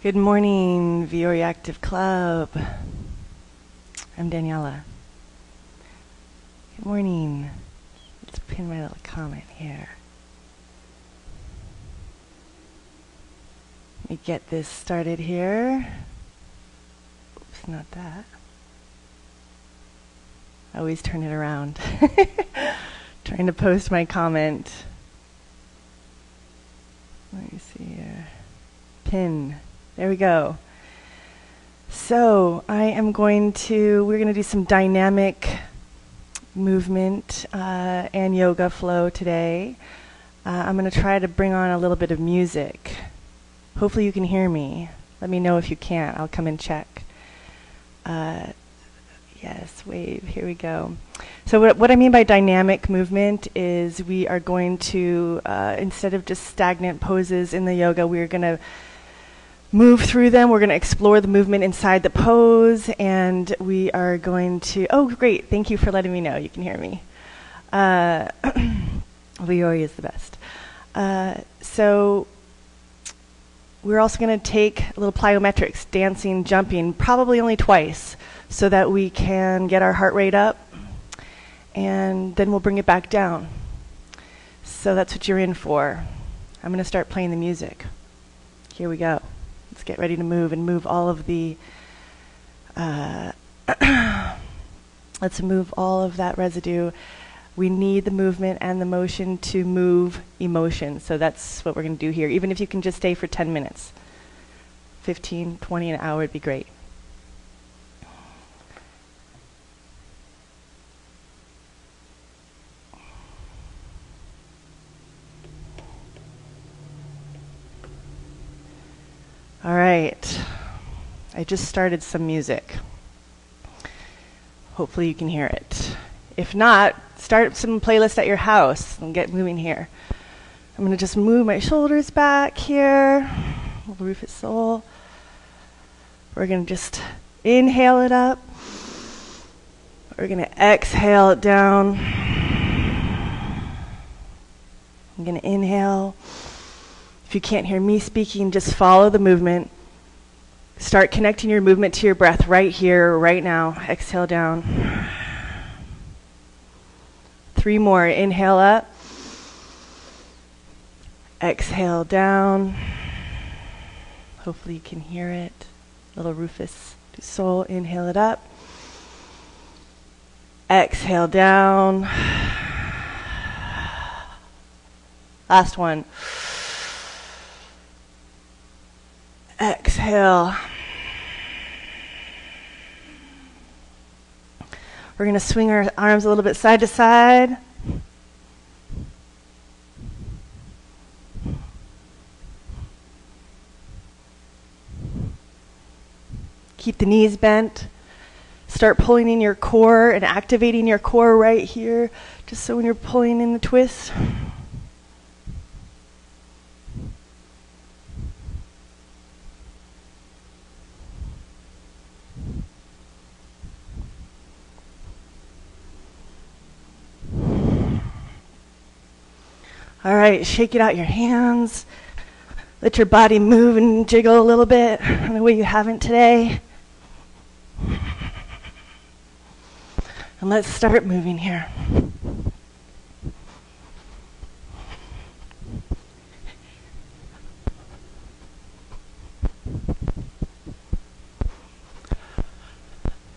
Good morning, Viore Active Club. I'm Daniela. Good morning. Let's pin my little comment here. Let me get this started here. Oops, not that. I always turn it around. Trying to post my comment. Let me see here. Pin. There we go. So we're going to do some dynamic movement and yoga flow today. I'm going to try to bring on a little bit of music. Hopefully you can hear me. Let me know if you can't. I'll come and check. Yes, wave. Here we go. So what I mean by dynamic movement is we are going to, instead of just stagnant poses in the yoga, we're going to move through them. We're going to explore the movement inside the pose, and we are going to... Oh, great. Thank you for letting me know. You can hear me. Viore is the best. So we're also going to take a little plyometrics, dancing, jumping, probably only twice, so that we can get our heart rate up, and then we'll bring it back down. So that's what you're in for. I'm going to start playing the music. Here we go. Let's get ready to move all of the, let's move all of that residue. We need the movement and the motion to move emotion. So that's what we're going to do here. Even if you can just stay for 10 minutes, 15, 20, an hour would be great. All right, I just started some music. Hopefully you can hear it. If not, start some playlist at your house and get moving here. I'm going to just move my shoulders back here, little Rufus Soul. We're going to just inhale it up. We're going to exhale it down. I'm going to inhale. If you can't hear me speaking, just follow the movement. Start connecting your movement to your breath right here, right now. Exhale down. 3 more. Inhale up. Exhale down. Hopefully you can hear it. Little Rufus Soul. Inhale it up. Exhale down. Last one. Exhale. We're going to swing our arms a little bit side to side. Keep the knees bent. Start pulling in your core and activating your core right here, just so when you're pulling in the twist. All right, shake it out your hands. Let your body move and jiggle a little bit in the way you haven't today. And let's start moving here.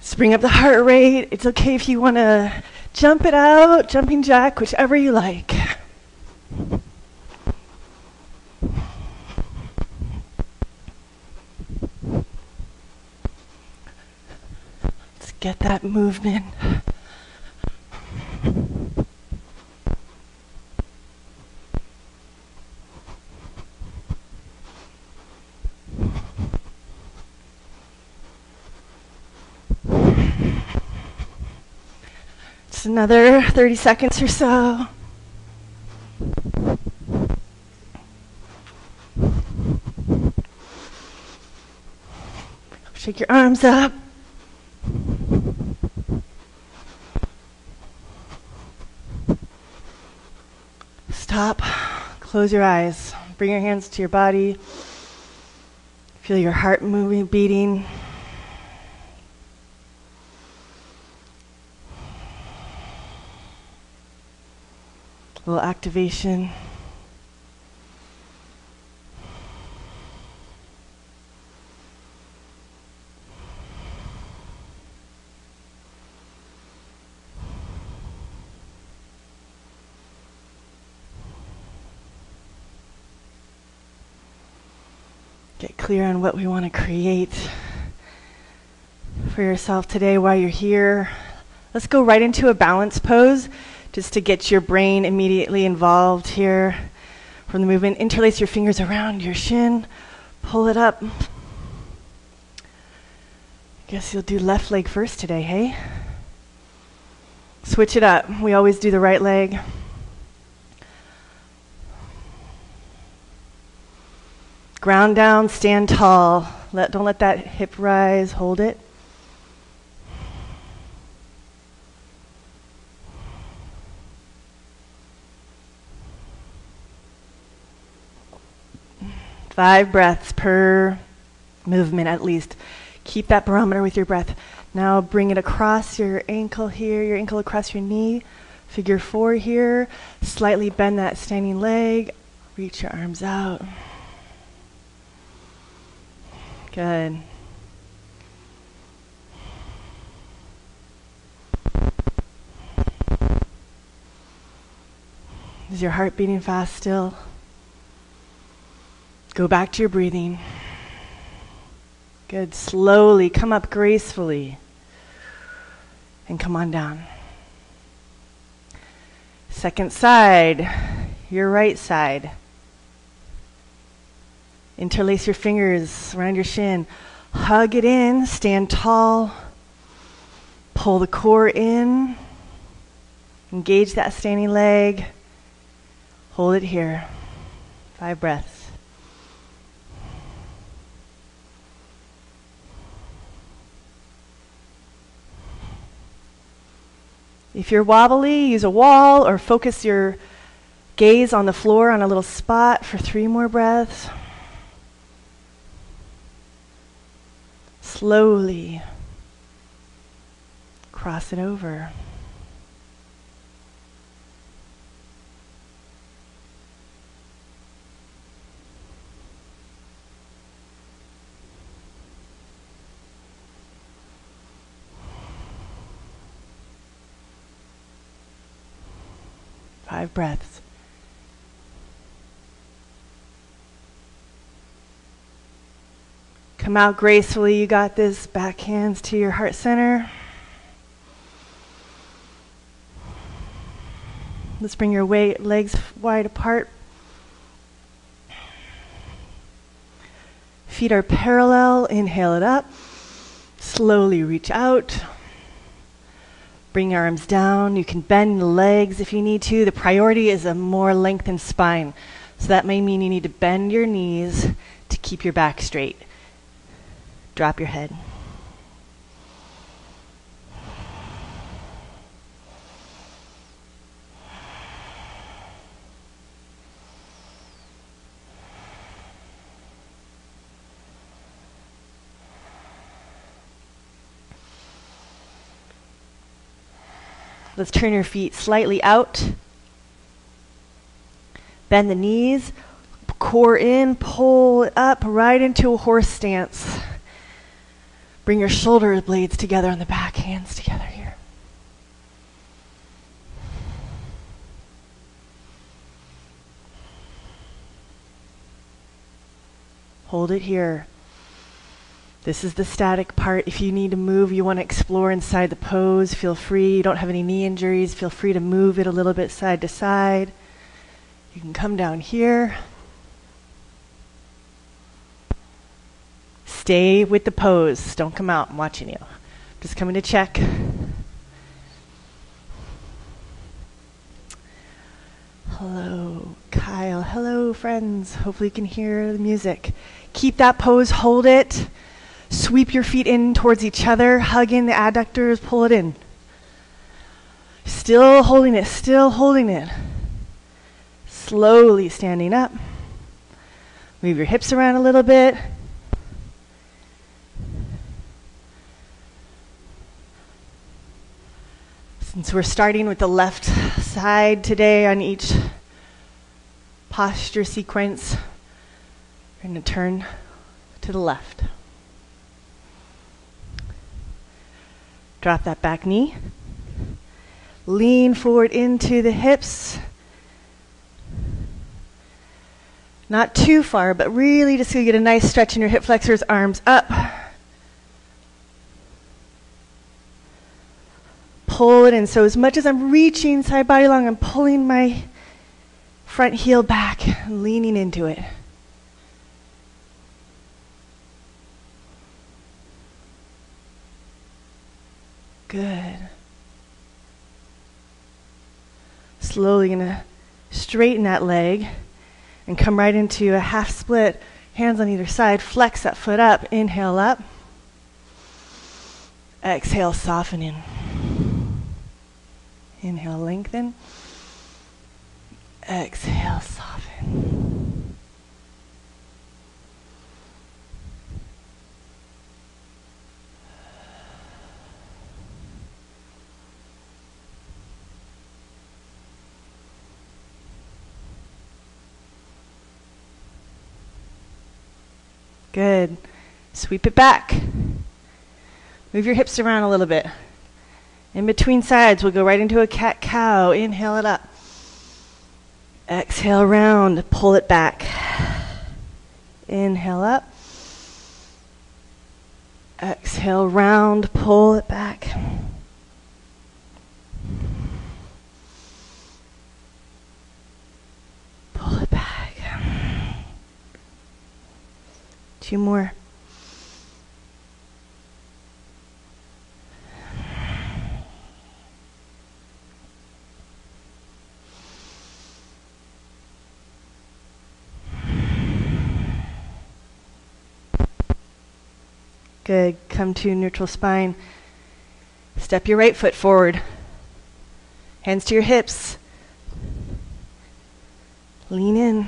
Just bring up the heart rate. It's okay if you want to jump it out, jumping jack, whichever you like. Let's get that movement. Just another 30 seconds or so. Shake your arms up. Stop. Close your eyes. Bring your hands to your body. If Feel your heart moving, beating. A little activation. Get clear on what we want to create for yourself today while you're here. Let's go right into a balance pose just to get your brain immediately involved here from the movement. Interlace your fingers around your shin. Pull it up. Guess you'll do left leg first today, hey? Switch it up. We always do the right leg. Ground down, stand tall. Don't let that hip rise, hold it. Five breaths per movement at least. Keep that barometer with your breath. Now bring it across your ankle here, your ankle across your knee. Figure 4 here. Slightly bend that standing leg. Reach your arms out. Good. Is your heart beating fast still? Go back to your breathing. Good. Slowly come up gracefully and come on down. Second side, your right side. Interlace your fingers around your shin. Hug it in. Stand tall. Pull the core in. Engage that standing leg. Hold it here. 5 breaths. If you're wobbly, use a wall or focus your gaze on the floor on a little spot for 3 more breaths. Slowly cross it over. Five breaths. Come out gracefully. You got this. Back hands to your heart center. Let's bring your legs wide apart. Feet are parallel. Inhale it up. Slowly reach out. Bring your arms down. You can bend the legs if you need to. The priority is a more lengthened spine. So that may mean you need to bend your knees to keep your back straight. Drop your head. Let's turn your feet slightly out. Bend the knees. Core in. Pull it up right into a horse stance. Bring your shoulder blades together on the back, hands together here. Hold it here. This is the static part. If you need to move, you want to explore inside the pose, feel free. You don't have any knee injuries, feel free to move it a little bit side to side. You can come down here. Stay with the pose. Don't come out. I'm watching you. Just coming to check. Hello, Kyle. Hello, friends. Hopefully you can hear the music. Keep that pose. Hold it. Sweep your feet in towards each other. Hug in the adductors. Pull it in. Still holding it. Still holding it. Slowly standing up. Move your hips around a little bit. Since we're starting with the left side today on each posture sequence, we're going to turn to the left. Drop that back knee. Lean forward into the hips. Not too far, but really just so you get a nice stretch in your hip flexors, arms up. Pull it in. So as much as I'm reaching side body long, I'm pulling my front heel back and leaning into it. Good. Slowly gonna straighten that leg and come right into a half split, hands on either side, flex that foot up, inhale up. Exhale, soften in. Inhale, lengthen. Exhale, soften. Good. Sweep it back. Move your hips around a little bit. In between sides, we'll go right into a cat-cow. Inhale it up. Exhale, round. Pull it back. Inhale up. Exhale, round. Pull it back. Pull it back. 2 more. Good. Come to neutral spine. Step your right foot forward. Hands to your hips. Lean in.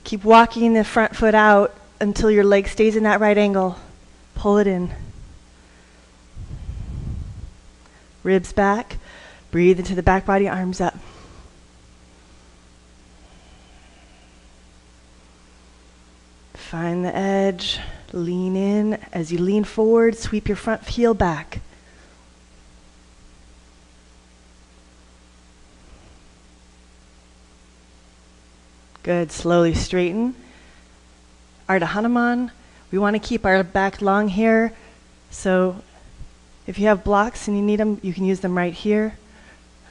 Keep walking the front foot out until your leg stays in that right angle. Pull it in. Ribs back. Breathe into the back body, arms up. Find the edge. Lean in. As you lean forward, sweep your front heel back. Good. Slowly straighten. Ardha Hanuman. We want to keep our back long here. So if you have blocks and you need them, you can use them right here.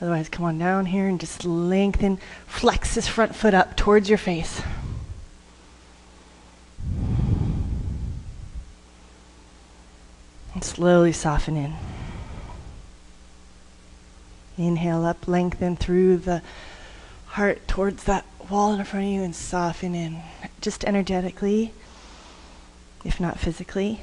Otherwise, come on down here and just lengthen. Flex this front foot up towards your face. And slowly soften in. Inhale up, lengthen through the heart towards that wall in front of you and soften in. Just energetically, if not physically.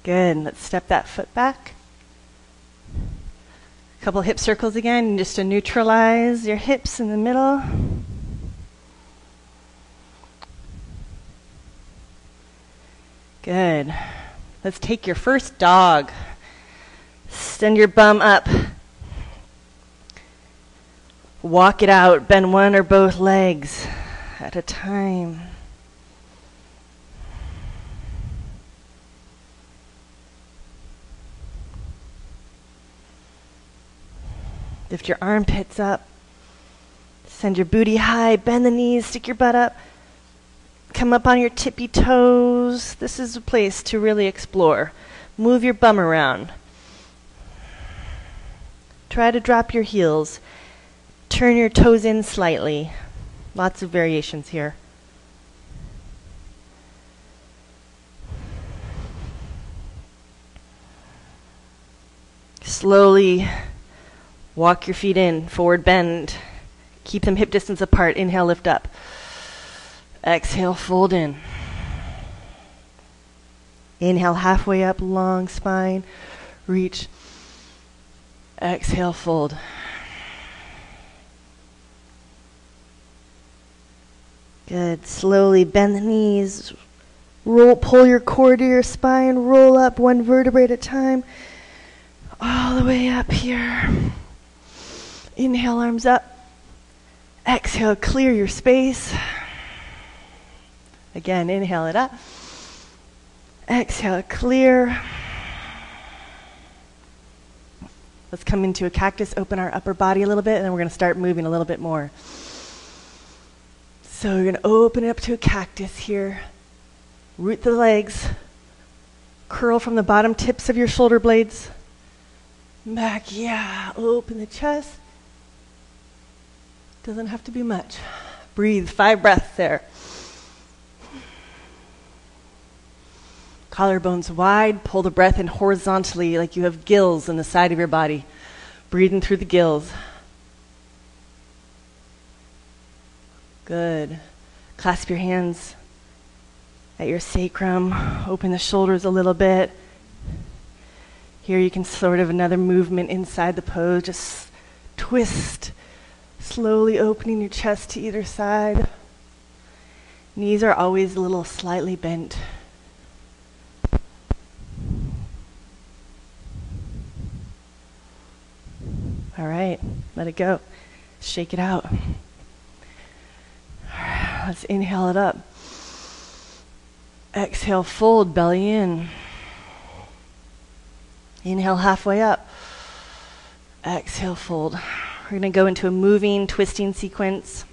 Good. Let's step that foot back. A couple hip circles again, just to neutralize your hips in the middle. Good. Let's take your first dog. Send your bum up. Walk it out. Bend one or both legs at a time. Lift your armpits up. Send your booty high. Bend the knees. Stick your butt up. Come up on your tippy toes. This is a place to really explore. Move your bum around. Try to drop your heels. Turn your toes in slightly. Lots of variations here. Slowly walk your feet in, forward bend. Keep them hip distance apart. Inhale, lift up. Exhale, fold in. Inhale, halfway up, long spine. Reach. Exhale, fold. Good. Slowly bend the knees. Pull your core to your spine. Roll up one vertebrae at a time. All the way up here. Inhale, arms up. Exhale, clear your space. Again, inhale it up. Exhale, clear. Let's come into a cactus, open our upper body a little bit, and then we're going to start moving a little bit more. So you're going to open it up to a cactus here. Root the legs. Curl from the bottom tips of your shoulder blades. Back, yeah. Open the chest. Doesn't have to be much. Breathe, 5 breaths there. Collarbones wide. Pull the breath in horizontally like you have gills in the side of your body. Breathing through the gills. Good. Clasp your hands at your sacrum. Open the shoulders a little bit. Here you can sort of another movement inside the pose. Just twist. Slowly opening your chest to either side. Knees are always a little slightly bent. All right, let it go. Shake it out. All right, let's inhale it up. Exhale, fold, belly in. Inhale, halfway up. Exhale, fold. We're going to go into a moving, twisting sequence.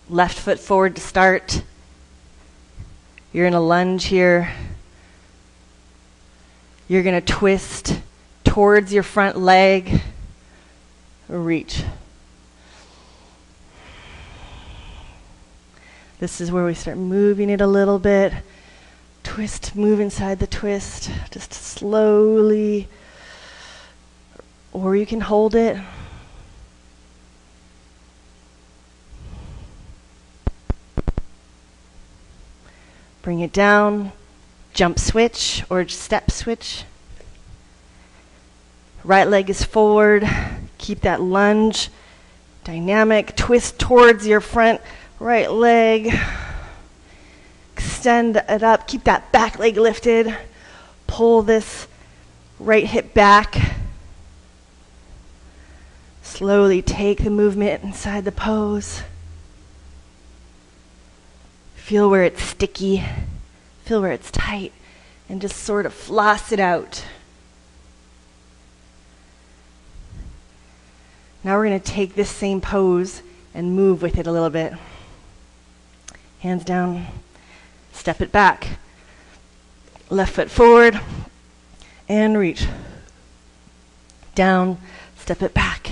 Left foot forward to start. You're in a lunge here. You're going to twist towards your front leg. Reach. This is where we start moving it a little bit. Twist, move inside the twist. Just slowly. Or you can hold it. Bring it down. Jump switch or step switch. Right leg is forward. Keep that lunge dynamic. Twist towards your front right leg. Extend it up. Keep that back leg lifted. Pull this right hip back. Slowly take the movement inside the pose. Feel where it's sticky. Feel where it's tight. And just sort of floss it out. Now we're going to take this same pose and move with it a little bit. Hands down. Step it back. Left foot forward. And reach. Down. Step it back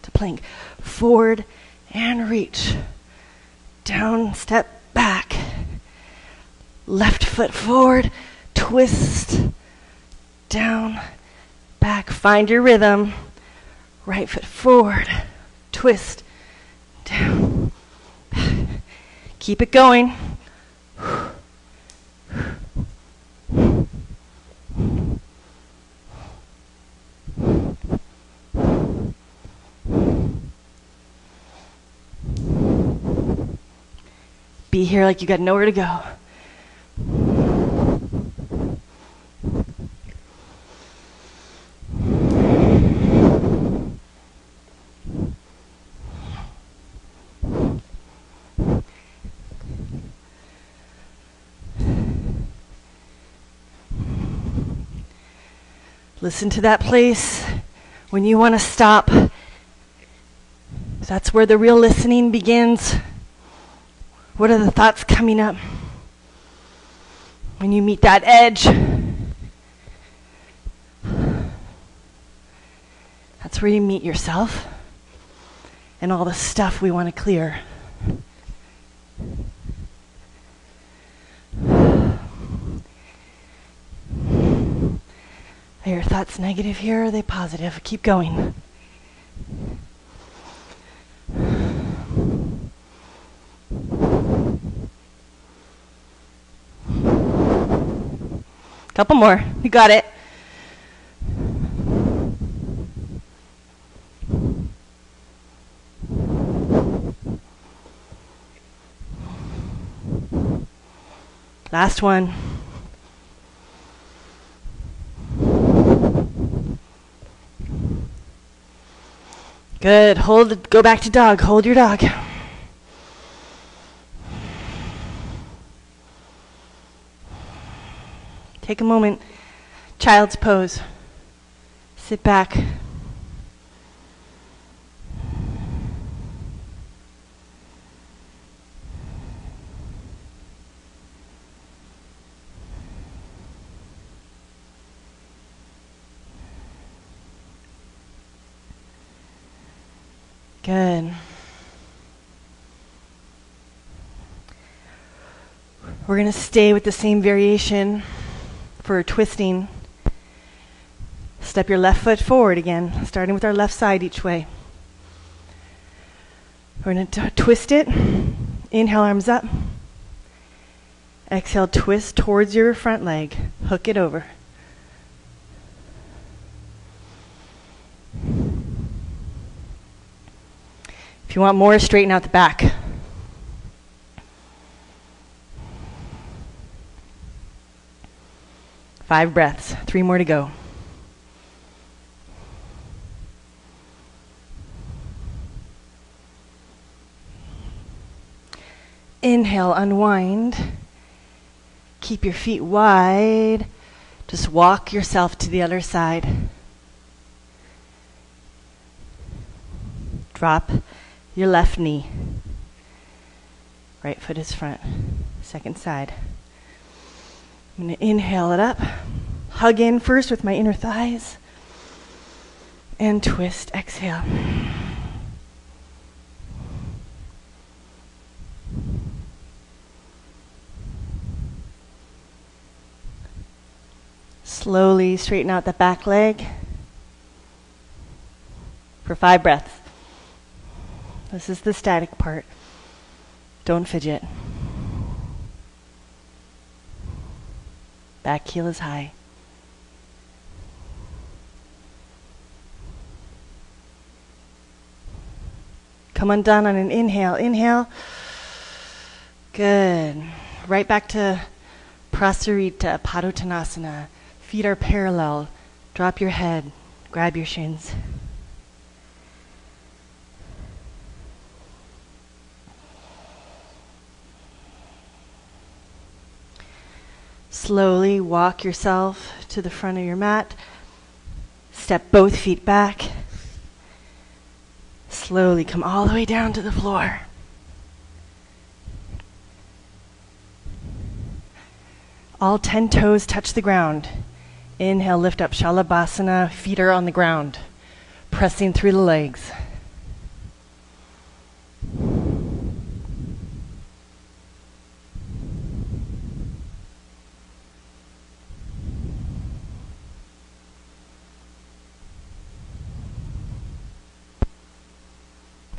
to plank. Forward and reach. Down. Step back. Left foot forward. Twist. Down. Back. Find your rhythm. Right foot forward. Twist. Down. Keep it going. Be here like you got nowhere to go. Listen to that place when you want to stop. That's where the real listening begins. What are the thoughts coming up? When you meet that edge, that's where you meet yourself and all the stuff we want to clear. Are your thoughts negative here or are they positive? Keep going. Couple more. You got it. Last one. Good. Hold. Go back to dog. Hold your dog. Take a moment. Child's pose. Sit back. Good. We're going to stay with the same variation for twisting. Step your left foot forward again, starting with our left side each way. We're going to twist it. Inhale, arms up. Exhale, twist towards your front leg. Hook it over. If you want more, straighten out the back. Five breaths. 3 more to go. Inhale, unwind. Keep your feet wide. Just walk yourself to the other side. Drop your left knee. Right foot is front. Second side. I'm going to inhale it up. Hug in first with my inner thighs. And twist. Exhale. Slowly straighten out the back leg for 5 breaths. This is the static part. Don't fidget. Back heel is high. Come undone on an inhale. Inhale. Good. Right back to Prasarita, Padottanasana. Feet are parallel. Drop your head. Grab your shins. Slowly walk yourself to the front of your mat. Step both feet back. Slowly come all the way down to the floor. All 10 toes touch the ground. Inhale, lift up, Shalabhasana. Feet are on the ground, pressing through the legs.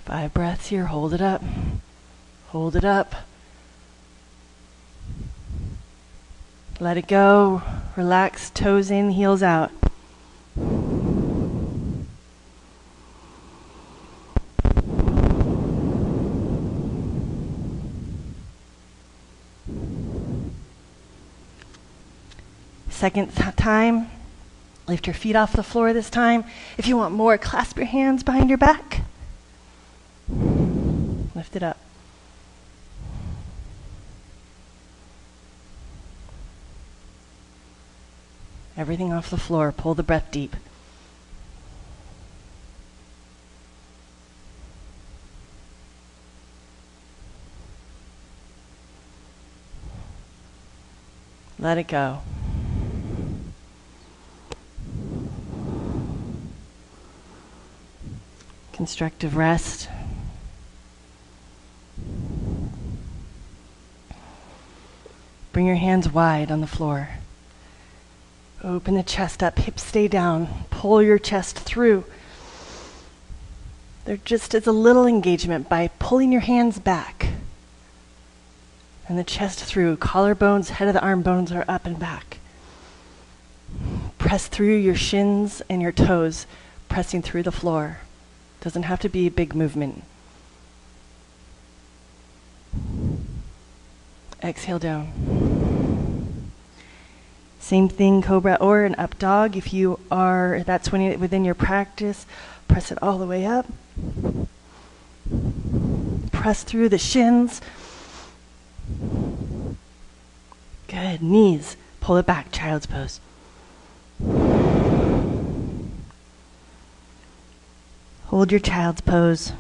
Five breaths here. Hold it up. Hold it up. Let it go. Relax. Toes in, heels out. Second time, lift your feet off the floor this time. If you want more, clasp your hands behind your back. Lift it up. Everything off the floor. Pull the breath deep. Let it go. Constructive rest. Bring your hands wide on the floor. Open the chest up, hips stay down. Pull your chest through. There just is a little engagement by pulling your hands back. And the chest through. Collarbones, head of the arm bones are up and back. Press through your shins and your toes, pressing through the floor. Doesn't have to be a big movement. Exhale down. Same thing, cobra or an up dog. If you are, that's when within your practice, press it all the way up. Press through the shins. Good. Knees. Pull it back, child's pose. Hold your child's pose.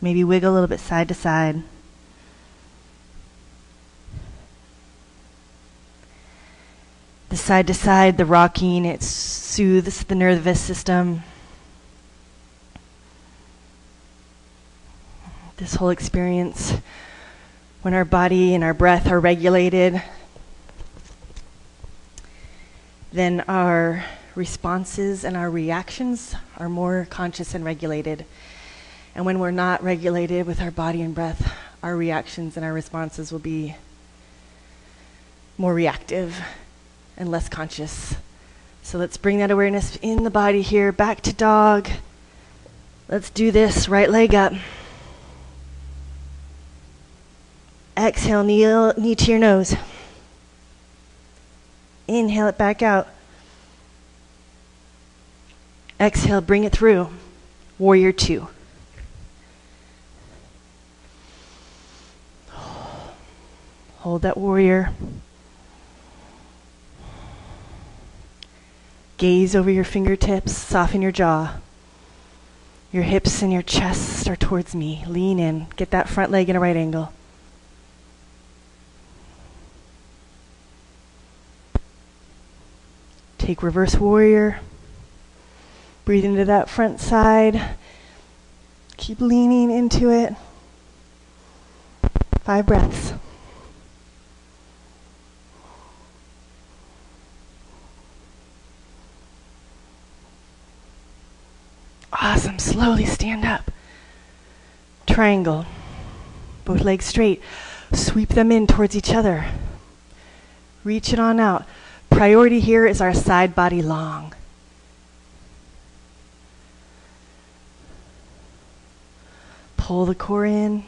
Maybe wiggle a little bit side to side. The side to side, the rocking, it soothes the nervous system. This whole experience, when our body and our breath are regulated, then our responses and our reactions are more conscious and regulated. And when we're not regulated with our body and breath, our reactions and our responses will be more reactive and less conscious. So let's bring that awareness in the body here, back to dog. Let's do this, right leg up. Exhale, knee to your nose. Inhale it back out. Exhale, bring it through. Warrior two. Hold that warrior. Gaze over your fingertips, soften your jaw. Your hips and your chest are towards me. Lean in, get that front leg in a right angle. Take reverse warrior. Breathe into that front side. Keep leaning into it. 5 breaths. Awesome. Slowly stand up. Triangle. Both legs straight. Sweep them in towards each other. Reach it on out. Priority here is our side body long. Pull the core in.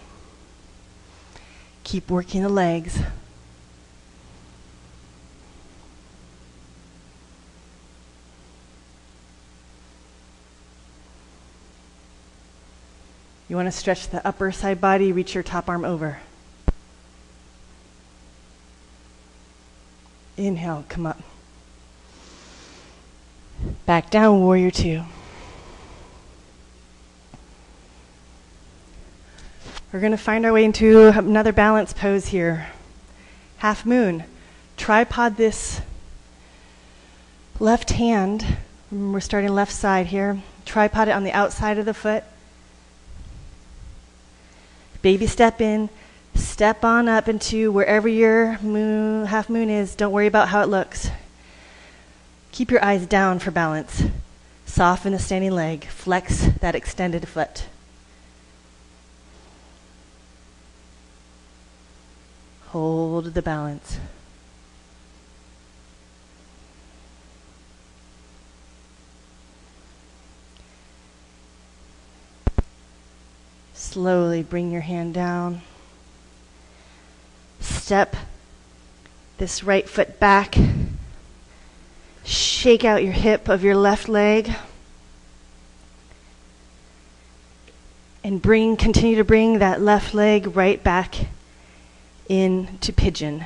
Keep working the legs. You want to stretch the upper side body, reach your top arm over. Inhale, come up. Back down, warrior two. We're going to find our way into another balance pose here. Half moon. Tripod this left hand. We're starting left side here. Tripod it on the outside of the foot. Baby step in. Step on up into wherever your moon, half moon is. Don't worry about how it looks. Keep your eyes down for balance. Soften the standing leg. Flex that extended foot. Hold the balance. Slowly bring your hand down. Step this right foot back. Shake out your hip of your left leg. And continue to bring that left leg right back into pigeon,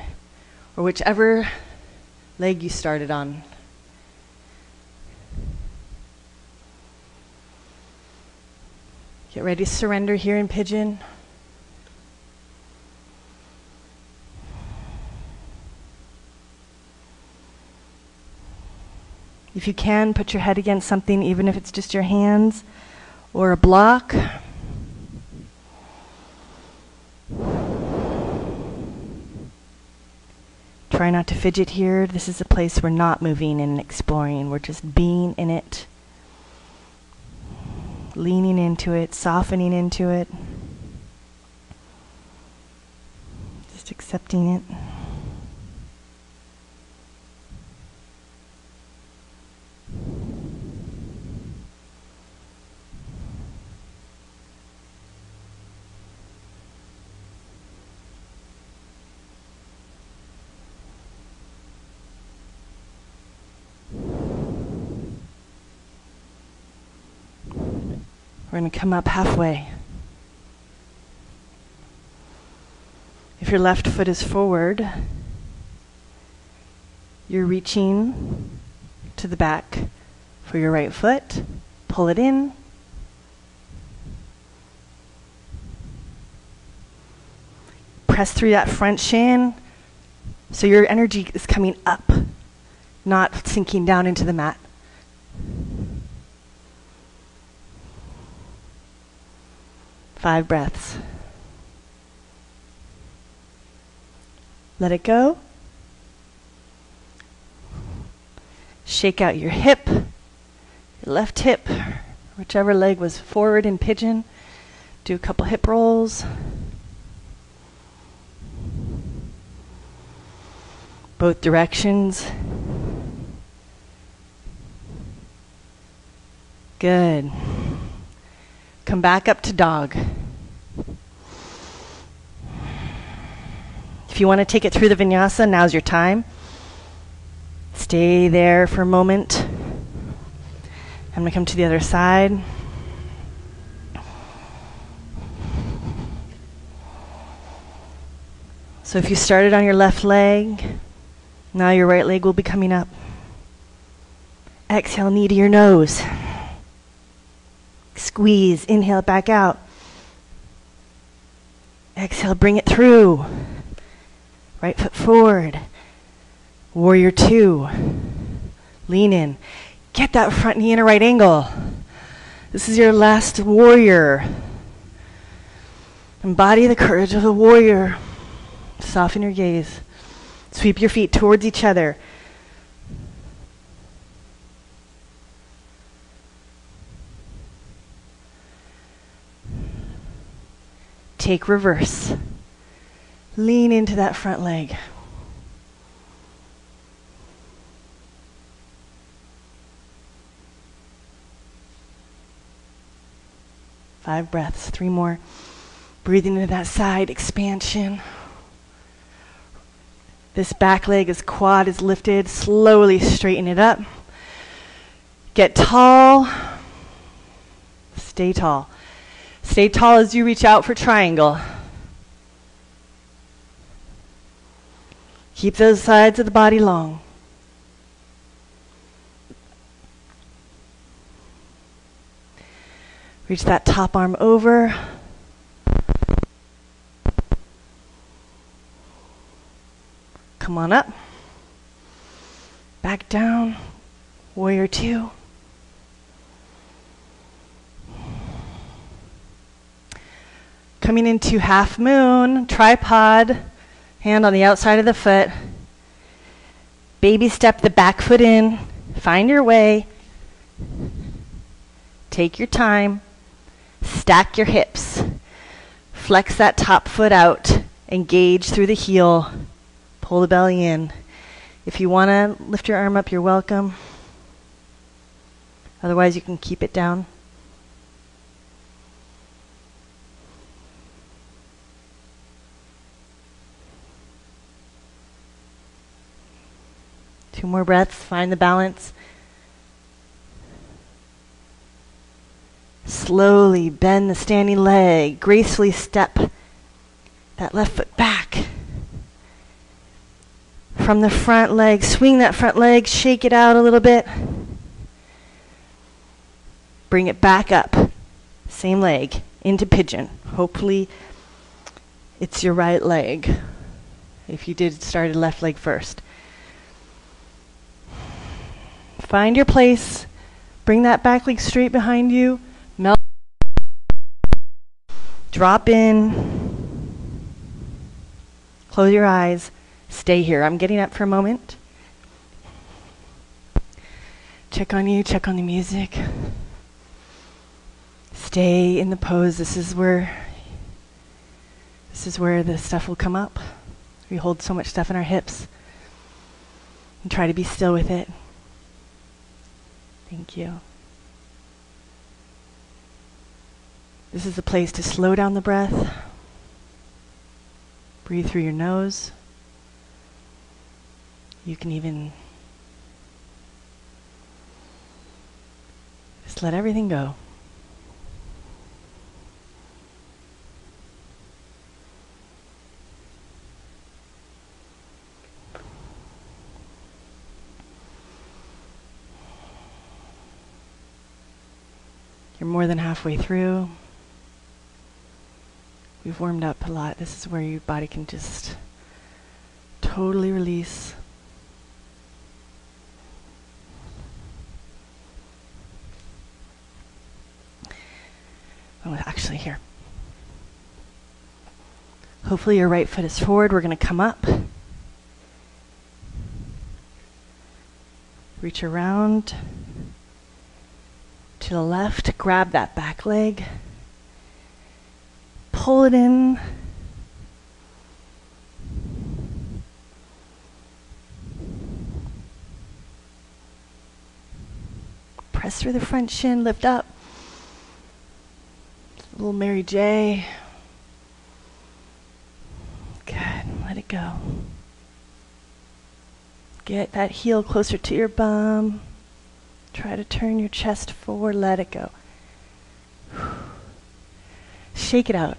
or whichever leg you started on. Get ready to surrender here in pigeon. If you can, put your head against something, even if it's just your hands or a block. Try not to fidget here. This is a place we're not moving and exploring. We're just being in it. Leaning into it, softening into it. Just accepting it. We're going to come up halfway. If your left foot is forward, you're reaching to the back for your right foot. Pull it in. Press through that front shin so your energy is coming up, not sinking down into the mat. Five breaths. Let it go. Shake out your hip, your left hip, whichever leg was forward in pigeon. Do a couple hip rolls. Both directions. Good. Come back up to dog. If you want to take it through the vinyasa, now's your time. Stay there for a moment. I'm going to come to the other side. So if you started on your left leg, now your right leg will be coming up. Exhale, knee to your nose. Squeeze, inhale, back out. Exhale, bring it through. Right foot forward. Warrior two. Lean in. Get that front knee in a right angle. This is your last warrior. Embody the courage of the warrior. Soften your gaze. Sweep your feet towards each other. Take reverse. Lean into that front leg. Five breaths, three more. Breathing into that side expansion. This back leg, as quad is lifted, slowly straighten it up. Get tall. Stay tall. Stay tall as you reach out for triangle. Keep those sides of the body long. Reach that top arm over. Come on up. Back down. Warrior two. Coming into half moon, tripod, hand on the outside of the foot. Baby step the back foot in. Find your way. Take your time. Stack your hips. Flex that top foot out. Engage through the heel. Pull the belly in. If you want to lift your arm up, you're welcome. Otherwise, you can keep it down. Two more breaths. Find the balance. Slowly bend the standing leg. Gracefully step that left foot back. From the front leg, swing that front leg, shake it out a little bit. Bring it back up. Same leg, into pigeon. Hopefully it's your right leg. If you did start left leg first. Find your place. Bring that back leg straight behind you. Melt. Drop in. Close your eyes. Stay here. I'm getting up for a moment. Check on you. Check on the music. Stay in the pose. This is where the stuff will come up. We hold so much stuff in our hips. And try to be still with it. Thank you. This is the place to slow down the breath. Breathe through your nose. You can even just let everything go. You're more than halfway through. We've warmed up a lot. This is where your body can just totally release. Oh, actually, here. Hopefully your right foot is forward. We're going to come up. Reach around to the left. Grab that back leg. Pull it in. Press through the front shin. Lift up. Little Mary J. Good. Let it go. Get that heel closer to your bum. Try to turn your chest forward. Let it go. Shake it out.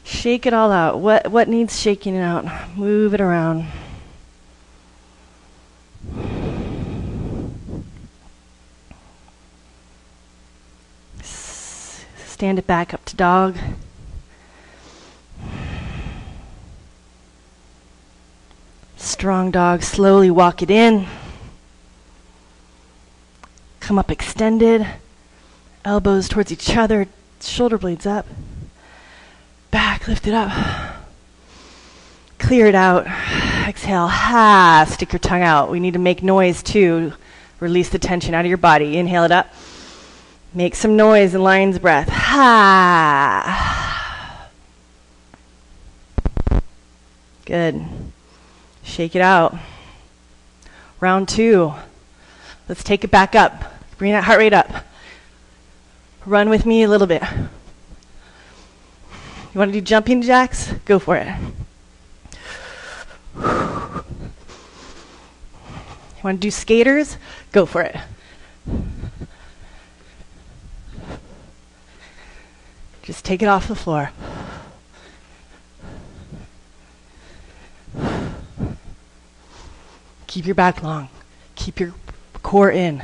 Shake it all out. What needs shaking out? Move it around. Stand it back up to dog. Strong dog. Slowly walk it in. Come up extended. Elbows towards each other. Shoulder blades up. Back, lift it up. Clear it out. Exhale. Ha. Stick your tongue out. We need to make noise too. Release the tension out of your body. Inhale it up. Make some noise in lion's breath. Ha. Good. Shake it out. Round 2. Let's take it back up. Bring that heart rate up. Run with me a little bit. You want to do jumping jacks? Go for it. You want to do skaters? Go for it. Just take it off the floor. Keep your back long. Keep your core in.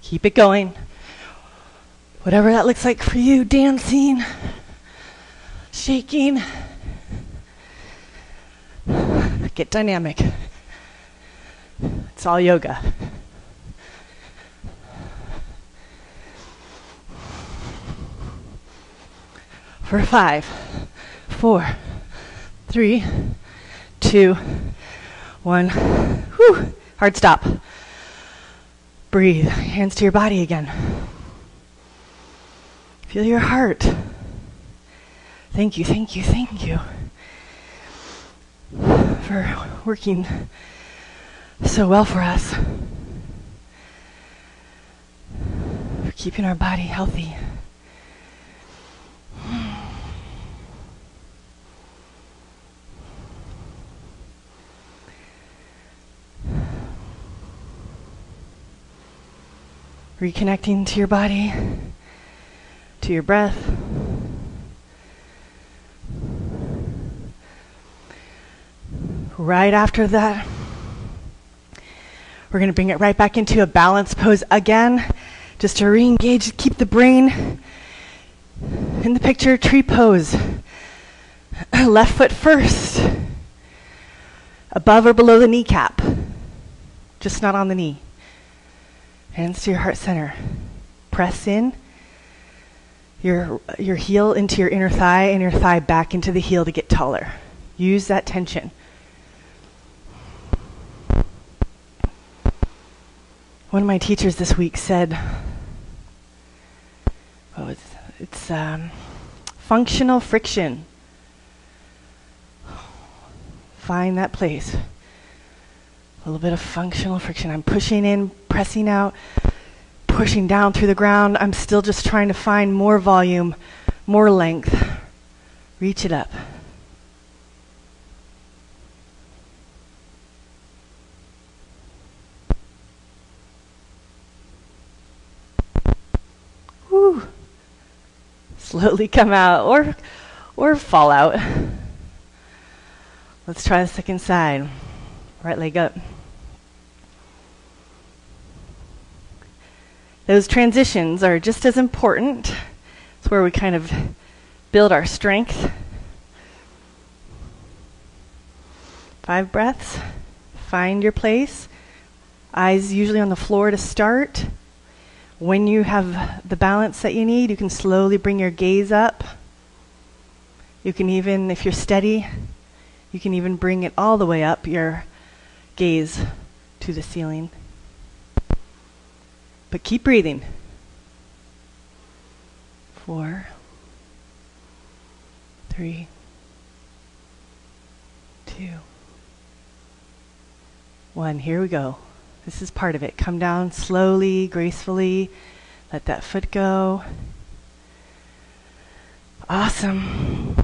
Keep it going. Whatever that looks like for you, dancing, shaking. Get dynamic. It's all yoga. For 5, 4, 3, 2, 1. Whew. Hard stop. Breathe. Hands to your body again. Feel your heart. Thank you, thank you, thank you for working so well for us. For keeping our body healthy. Reconnecting to your body, to your breath. Right after that, we're going to bring it right back into a balanced pose again, just to re-engage, keep the brain in the picture, tree pose. Left foot first, above or below the kneecap, just not on the knee. Hands to your heart center. Press in your heel into your inner thigh and your thigh back into the heel to get taller. Use that tension. One of my teachers this week said, it's functional friction. Find that place. A little bit of functional friction. I'm pushing in, pressing out, pushing down through the ground. I'm still just trying to find more volume, more length. Reach it up. slowly come out or fall out. Let's try the second side. Right leg up. Those transitions are just as important. It's where we kind of build our strength. 5 breaths. Find your place. Eyes usually on the floor to start. When you have the balance that you need, you can slowly bring your gaze up. You can even, if you're steady, you can even bring it all the way up, your gaze to the ceiling. But keep breathing. 4, 3, 2, 1. Here we go. This is part of it. Come down slowly, gracefully. Let that foot go. Awesome.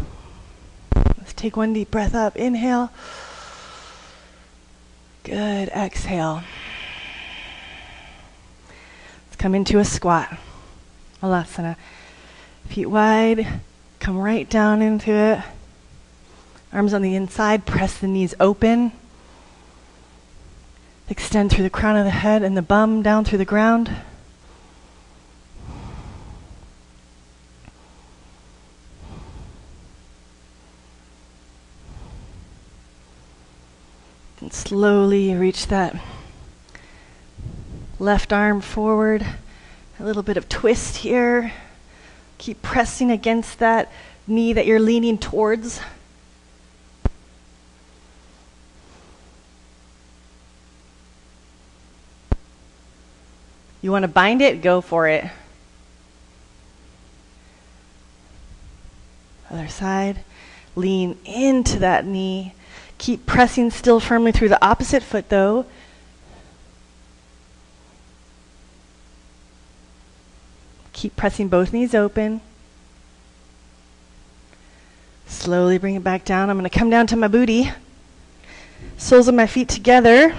Let's take one deep breath up. Inhale. Good. Exhale. Let's come into a squat. Alasana. Feet wide. Come right down into it. Arms on the inside. Press the knees open. Extend through the crown of the head and the bum down through the ground. And slowly reach that left arm forward. A little bit of twist here. Keep pressing against that knee that you're leaning towards. You want to bind it? Go for it. Other side. Lean into that knee. Keep pressing still firmly through the opposite foot though. Keep pressing both knees open. Slowly bring it back down. I'm going to come down to my booty. Soles of my feet together.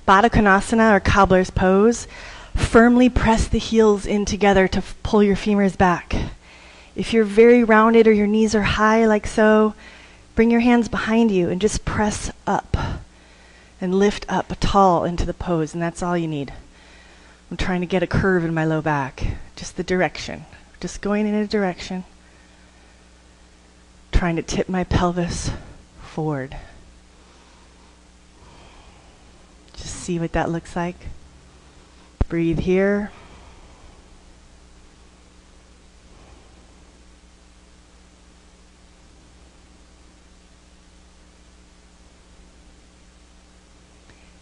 Baddha Konasana or cobbler's pose. Firmly press the heels in together to pull your femurs back. If you're very rounded or your knees are high like so, bring your hands behind you and just press up and lift up tall into the pose, and that's all you need. I'm trying to get a curve in my low back. Just the direction. Just going in a direction. Trying to tip my pelvis forward. Just see what that looks like. Breathe here.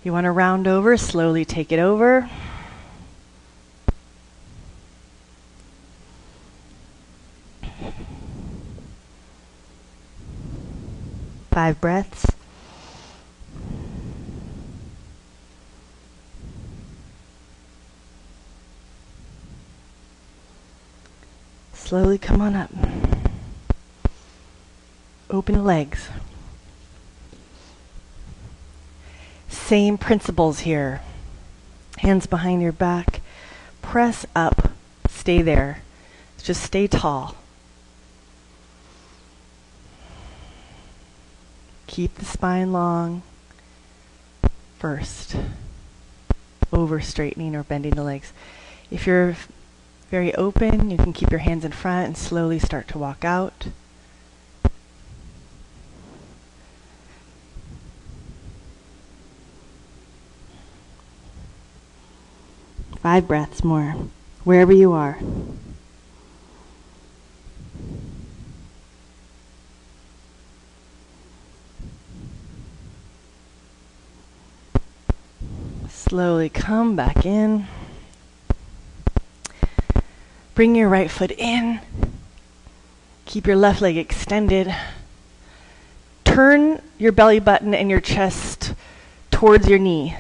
You want to round over, slowly take it over. Five breaths. Slowly come on up. Open the legs. Same principles here. Hands behind your back. Press up. Stay there. Just stay tall. Keep the spine long. First. Over straightening or bending the legs. If you're very open, you can keep your hands in front and slowly start to walk out. Five breaths more, wherever you are. Slowly come back in. Bring your right foot in. Keep your left leg extended. Turn your belly button and your chest towards your knee.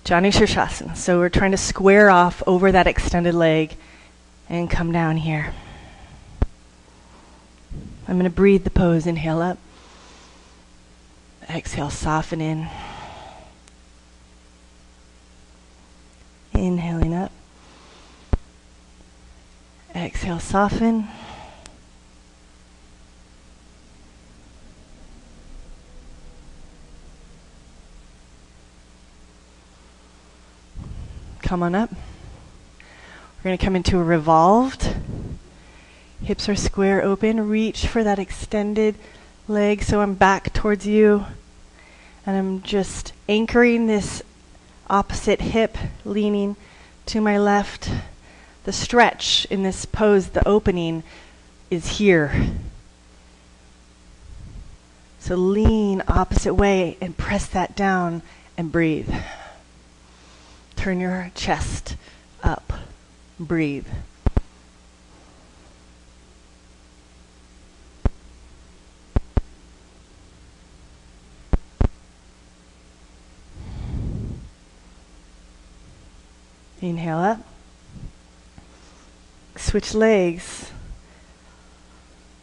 Janu Shirshasana. So we're trying to square off over that extended leg and come down here. I'm going to breathe the pose. Inhale up. Exhale, soften in. Inhaling up. Exhale, soften. Come on up. We're going to come into a revolved. Hips are square open. Reach for that extended leg so I'm back towards you. And I'm just anchoring this opposite hip, leaning to my left. The stretch in this pose, the opening, is here. So lean opposite way and press that down and breathe. Turn your chest up. Breathe. Inhale up. Switch legs.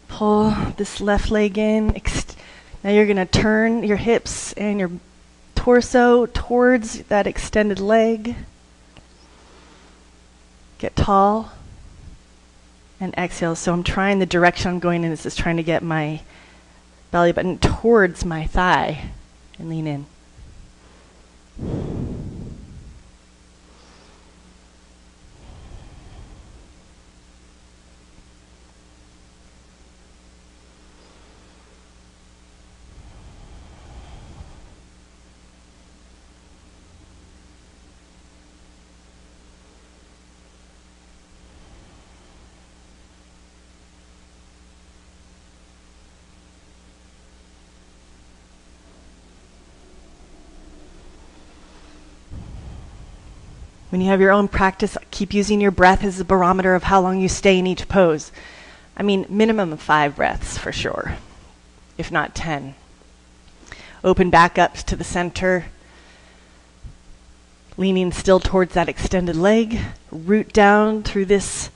Pull this left leg in. Now you're going to turn your hips and your torso towards that extended leg. Get tall. And exhale. So I'm trying, the direction I'm going in is just trying to get my belly button towards my thigh and lean in. When you have your own practice, keep using your breath as a barometer of how long you stay in each pose. I mean, minimum of 5 breaths for sure, if not 10. Open back up to the center, leaning still towards that extended leg. Root down through this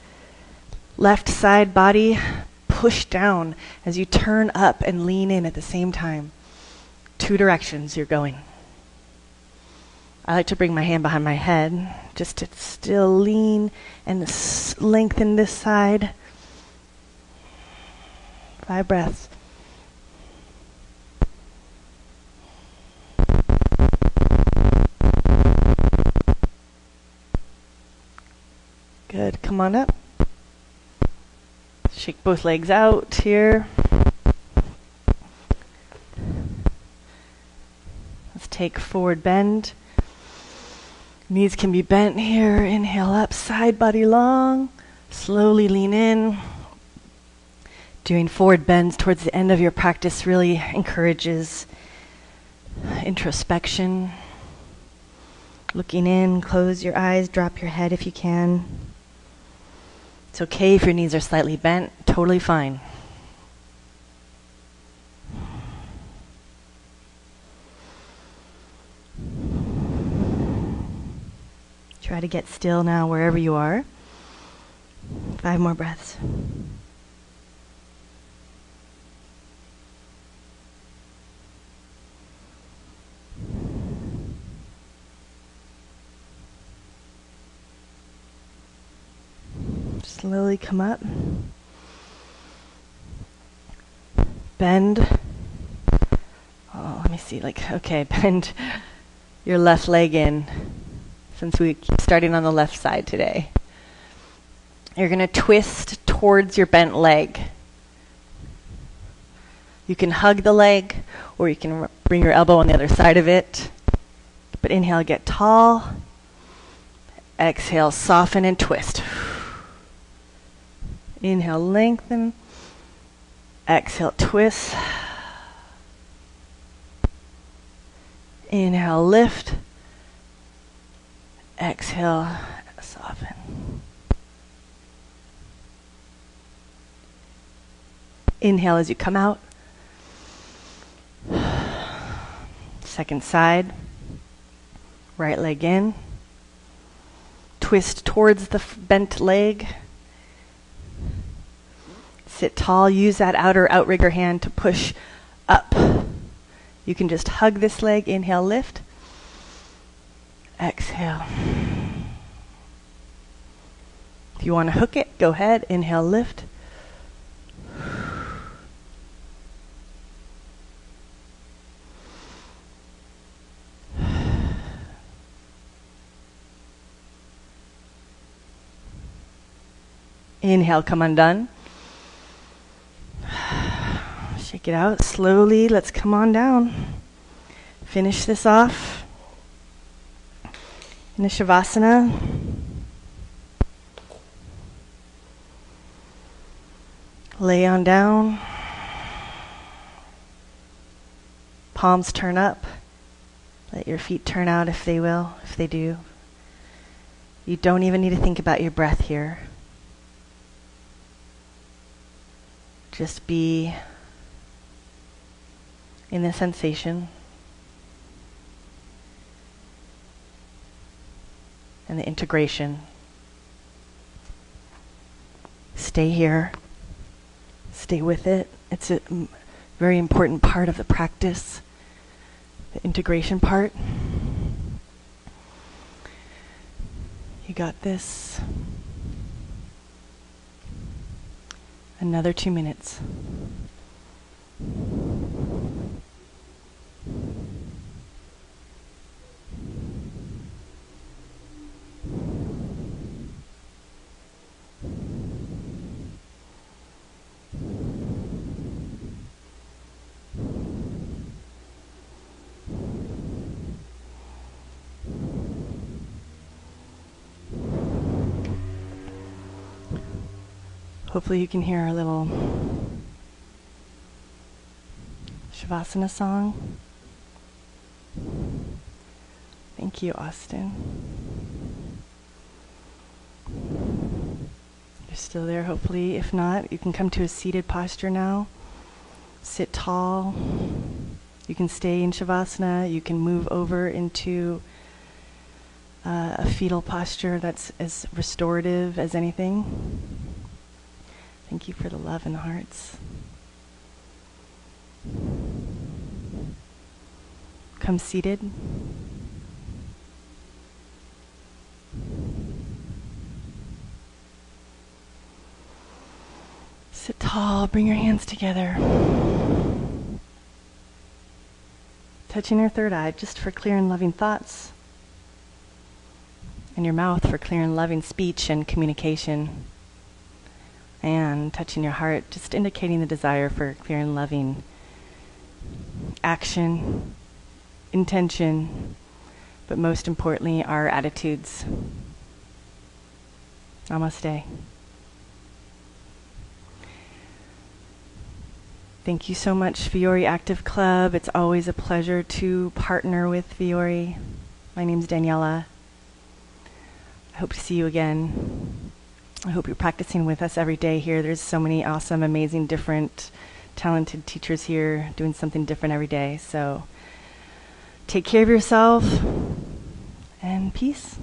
left side body. Push down as you turn up and lean in at the same time. 2 directions you're going. I like to bring my hand behind my head, just to still lean and lengthen this side. 5 breaths. Good, come on up. Shake both legs out here. Let's take forward bend. Knees can be bent here. Inhale up, side body long. Slowly lean in. Doing forward bends towards the end of your practice really encourages introspection. Looking in, close your eyes, drop your head if you can. It's okay if your knees are slightly bent, totally fine. Try to get still now wherever you are. 5 more breaths. Slowly come up. Bend. Oh, let me see. Okay, bend your left leg in. Since we keep starting on the left side today. You're going to twist towards your bent leg. You can hug the leg, or you can bring your elbow on the other side of it. But inhale, get tall. Exhale, soften and twist. Inhale, lengthen. Exhale, twist. Inhale, lift. Exhale, soften. Inhale as you come out. Second side. Right leg in. Twist towards the bent leg. Sit tall. Use that outer outrigger hand to push up. You can just hug this leg. Inhale, lift. Exhale. If you want to hook it, go ahead. Inhale, lift. Inhale, come undone. Shake it out slowly. Let's come on down. Finish this off in a Shavasana. Lay on down. Palms turn up. Let your feet turn out if they will, if they do. You don't even need to think about your breath here. Just be in the sensation and the integration. Stay here. Stay with it. It's a very important part of the practice, the integration part. You got this. Another 2 minutes. Hopefully you can hear our little Shavasana song. Thank you, Austin. You're still there, hopefully. If not, you can come to a seated posture now. Sit tall. You can stay in Shavasana. You can move over into a fetal posture that's as restorative as anything. Thank you for the love in the hearts. Come seated. Sit tall, bring your hands together. Touching your third eye just for clear and loving thoughts. And your mouth for clear and loving speech and communication. And touching your heart, just indicating the desire for clear and loving action, intention, but most importantly, our attitudes. Namaste. Thank you so much, Fiore Active Club. It's always a pleasure to partner with Fiore. My name's Daniela. I hope to see you again. I hope you're practicing with us every day here. There's so many awesome, amazing, different, talented teachers here doing something different every day. So take care of yourself and peace.